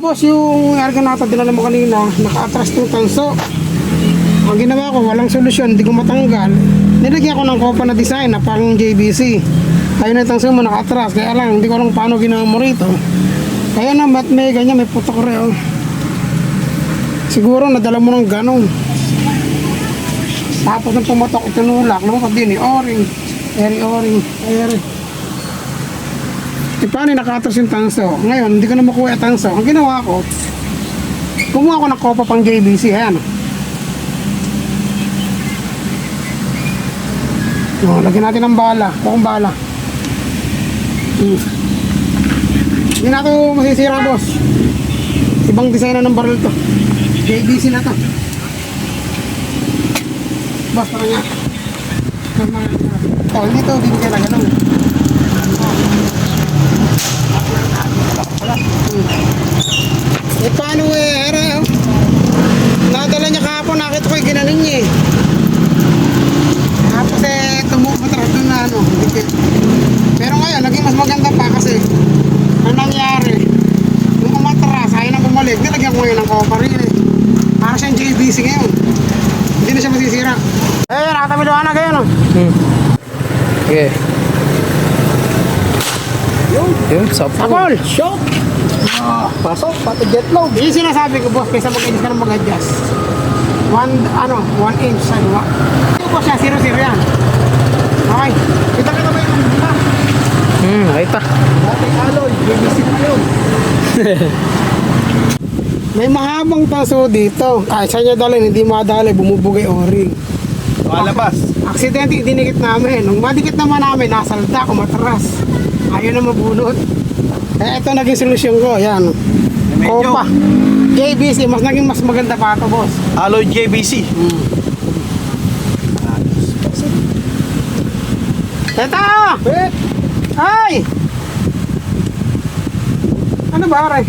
Boss, yung arganata dinala mo kanina, naka-atras ng tanso. Ang ginawa ko, walang solusyon, hindi ko matanggal. Nilagyan ko ng kopa na design na pang JBC. Ayun na yung tanso mo, naka-atras. Kaya lang, hindi ko lang paano ginawa mo rito. Kaya na, ba't may ganyan, may putok rin. Siguro, nadala mo ng ganun. Tapos nang pumatok, itinulak. Lumukot din, o-ring. O-ring. E paano naka-atras yung tanso? Ngayon, hindi ko na makuha yung tanso. Ang ginawa ko, kumuha ko ng kopa pang JBC. Ayan. O, lagyan natin ng bala. Bukong bala. Hindi na ito masisira, boss. Ibang design na ng barrel to. JBC na to. Boss, parang nga. O, dito, bibigyan na ganun. Eh paano era nadala niya kahapon, nakita ko yung ginanin niya eh. Tapos tumumatras doon na dikit. Pero ngayon naging mas maganda pa kasi ang nangyari nung umatras, ayaw na bumalik, nilagyan ko ngayon ng kopa rin eh. Para siyang JBC ngayon, hindi na siya masisira. Nakatabiluan na kayo Okay. Yun, Apol! Shock! Pasok, pati jet load. Yung sinasabi ko, boss, kaysa mag-adjust ka ng mag-adjust. 1 inch, ano ba? Yung boss yan, 0-0 yan. Okay. Kita ba yung mga? Kita. Dating alloy, BBC na yun. May mahabang taso dito. Kahit saan niya dalhin, hindi madali, bumubugay o-ring. Malabas. Aksidente, dinikit namin. Nung madikit naman namin, nasalda, kumatras. Ayaw na mabunot. Ito naging solusyon ko, yan. Kopa. JBC, naging mas maganda pa ito, boss. Alloy JBC. Teta! Ay! Ano ba, aray?